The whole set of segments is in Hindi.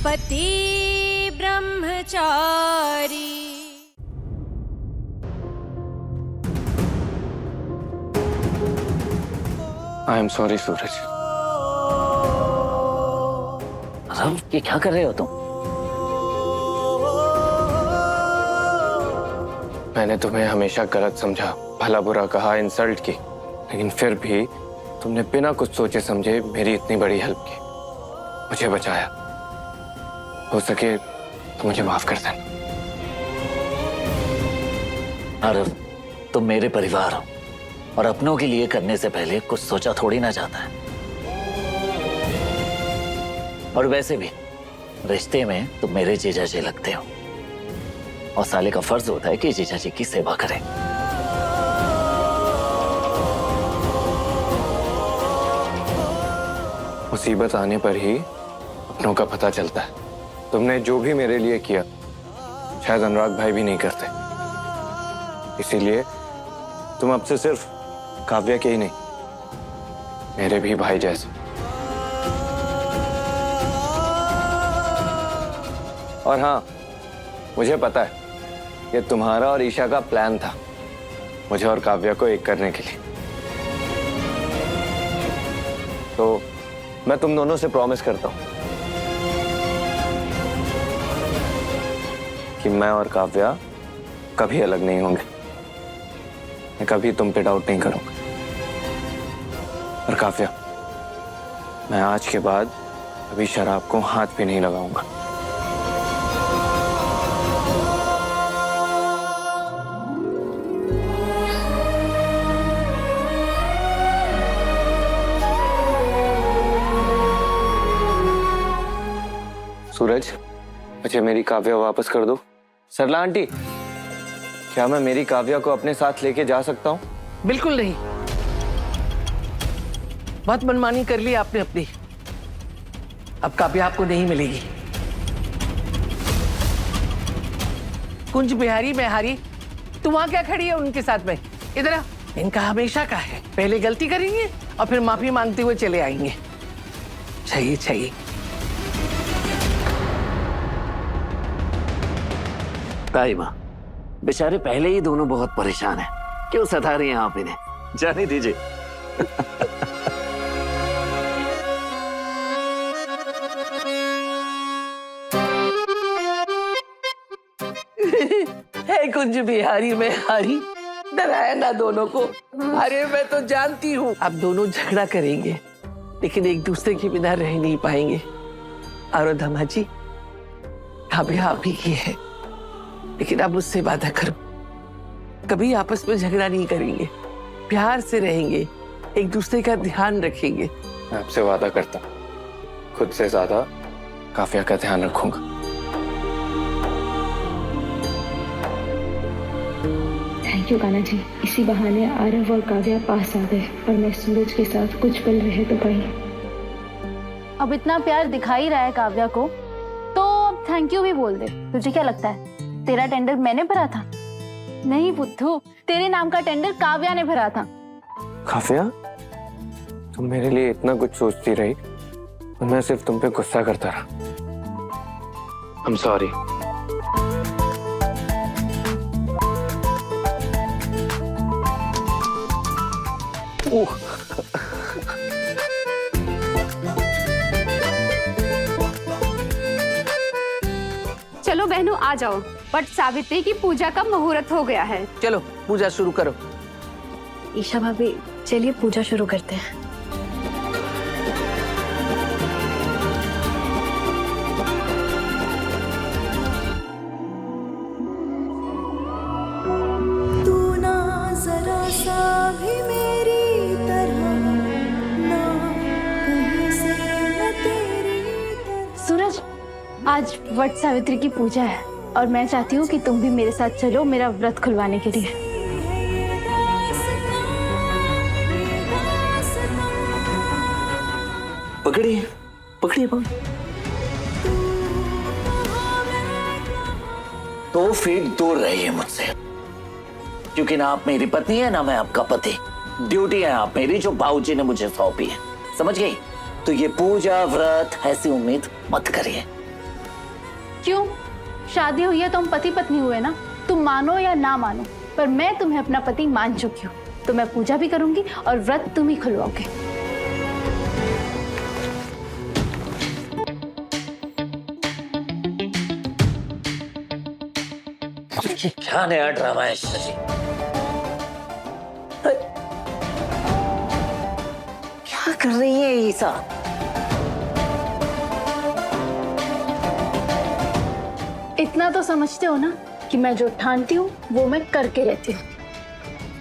पति ब्रह्मचारी। आई एम सॉरी सूरज। रव, ये क्या कर रहे हो तुम? मैंने तुम्हें हमेशा गलत समझा, भला बुरा कहा, इंसल्ट की, लेकिन फिर भी तुमने बिना कुछ सोचे समझे मेरी इतनी बड़ी हेल्प की, मुझे बचाया। हो सके तो मुझे माफ कर देना। रव, तुम मेरे परिवार हो और अपनों के लिए करने से पहले कुछ सोचा थोड़ी ना जाता है। और वैसे भी रिश्ते में तुम मेरे जीजा जी लगते हो और साले का फर्ज होता है कि जीजा जी की सेवा करें। मुसीबत आने पर ही अपनों का पता चलता है। तुमने जो भी मेरे लिए किया शायद अनुराग भाई भी नहीं करते, इसीलिए तुम अब से सिर्फ काव्या के ही नहीं, मेरे भी भाई जैसे। और हाँ, मुझे पता है ये तुम्हारा और ईशा का प्लान था, मुझे और काव्या को एक करने के लिए। तो मैं तुम दोनों से प्रॉमिस करता हूं कि मैं और काव्या कभी अलग नहीं होंगे। मैं कभी तुम पे डाउट नहीं करूंगा। और काव्या, मैं आज के बाद कभी शराब को हाथ भी नहीं लगाऊंगा। सूरज, मुझे मेरी काव्या वापस कर दो। सरला आंटी, क्या मैं मेरी काव्या को अपने साथ लेके जा सकता हूँ? बिल्कुल नहीं। बहुत मनमानी कर ली आपने अपनी। अब काव्या आपको नहीं मिलेगी। कुंज बिहारी मेहारी, तू वहां क्या खड़ी है उनके साथ में? इधर आ। इनका हमेशा का है, पहले गलती करेंगे और फिर माफी मांगते हुए चले आएंगे। चाहिए। ताई माँ, बेचारे पहले ही दोनों बहुत परेशान हैं, क्यों सता रही हैं आप इन्हें? जाने दीजिए। है कुंज बिहारी में हारी, डराया ना दोनों को। अरे मैं तो जानती हूँ अब दोनों झगड़ा करेंगे, लेकिन एक दूसरे के बिना रह नहीं पाएंगे। और धमा जी, काव्या आप ही की है, लेकिन अब उससे वादा करो, कभी आपस में झगड़ा नहीं करेंगे, प्यार से रहेंगे, एक दूसरे का ध्यान रखेंगे। मैं आपसे वादा करता हूँ, खुद से ज्यादा काव्या का ध्यान रखूंगा। थैंक यू कान्हा जी, इसी बहाने आरव और काव्या पास आ गए और मैं सूरज के साथ कुछ पल रहे तो पाई। अब इतना प्यार दिखा ही रहा है काव्या को, तो अब थैंक यू भी बोल दे। तुझे क्या लगता है तेरा टेंडर मैंने भरा था? नहीं बुद्धू, तेरे नाम का टेंडर काव्या ने भरा था। काव्या, तुम मेरे लिए इतना कुछ सोचती रही और मैं सिर्फ तुम पे गुस्सा करता रहा। I'm sorry। चलो बहनों आ जाओ, वट सावित्री की पूजा का मुहूर्त हो गया है। चलो पूजा शुरू करो। ईशा भाभी, चलिए पूजा शुरू करते हैं। तू ना जरा सा भी मेरी तरह, ना कहीं से न तेरी तरह। सूरज, आज वट सावित्री की पूजा है और मैं चाहती हूँ कि तुम भी मेरे साथ चलो मेरा व्रत खुलवाने के लिए। पकड़िए पकड़िए पकड़िए। तो फिर दूर रहिए मुझसे, क्योंकि ना आप मेरी पत्नी है ना मैं आपका पति। ड्यूटी है आप मेरी जो बाबूजी ने मुझे सौंपी है, समझ गई? तो ये पूजा व्रत ऐसी उम्मीद मत करिए। क्यों? शादी हुई है तो हम पति पत्नी हुए ना। तुम मानो या ना मानो, पर मैं तुम्हें अपना पति मान चुकी हूँ। तो मैं पूजा भी करूंगी और व्रत तुम ही खुलवाओगे। ये क्या नया ड्रामा है ईशा जी? क्या कर रही है ईशा? इतना तो समझते हो ना कि मैं जो ठानती हूँ वो मैं करके रहती हूँ।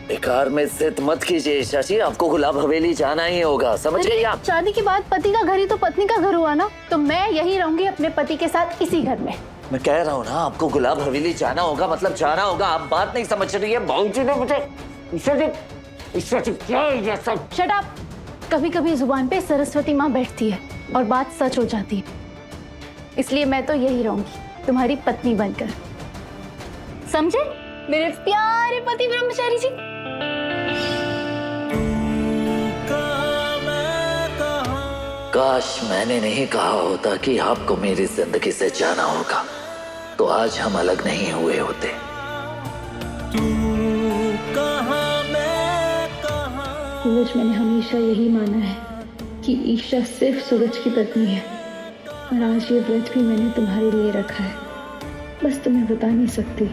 बेकार में जिद मत कीजिए ईशा जी, आपको गुलाब हवेली जाना ही होगा, समझ गई आप? शादी के बाद पति का घर ही तो पत्नी का घर हुआ ना, तो मैं यही रहूंगी अपने पति के साथ इसी घर में। मैं कह रहा हूँ ना, आपको गुलाब हवेली जाना होगा, मतलब जाना होगा। आप बात नहीं समझ रही है। बाबूजी ने मुझे ईशा जी क्या है ये सब? Shut up. कभी कभी जुबान पे सरस्वती माँ बैठती है और बात सच हो जाती है। इसलिए मैं तो यही रहूंगी तुम्हारी पत्नी बनकर, समझे मेरे प्यारे पति ब्रह्मचारी जी? काश मैंने नहीं कहा होता कि आपको मेरी जिंदगी से जाना होगा, तो आज हम अलग नहीं हुए होते। सूरज, मैंने हमेशा यही माना है कि ईशा सिर्फ सूरज की पत्नी है, और आज ये व्रत भी मैंने तुम्हारे लिए रखा है, बस तुम्हें बता नहीं सकती।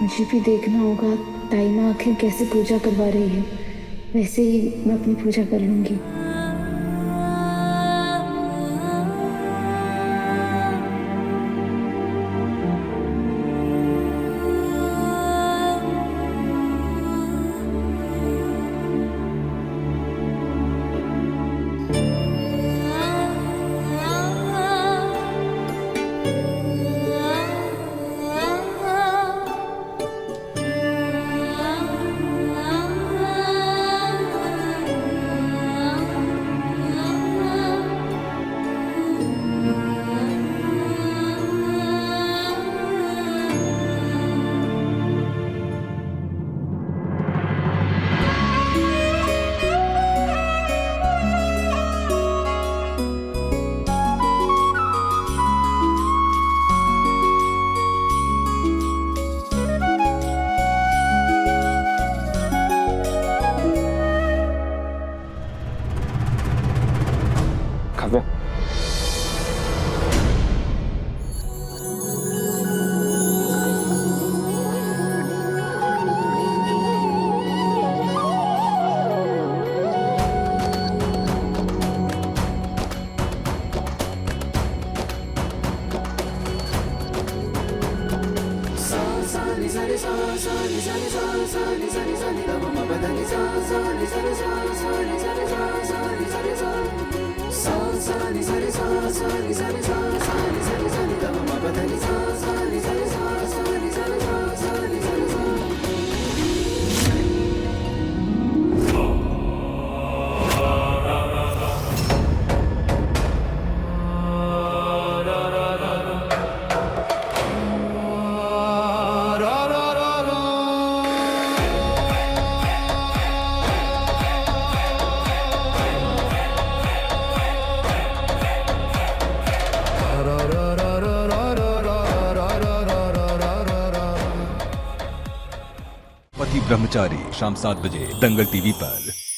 मुझे भी देखना होगा ताई माँ आखिर कैसे पूजा करवा रही है, वैसे ही मैं अपनी पूजा कर लूंगी। काव्या, पति ब्रह्मचारी शाम 7 बजे दंगल टीवी पर।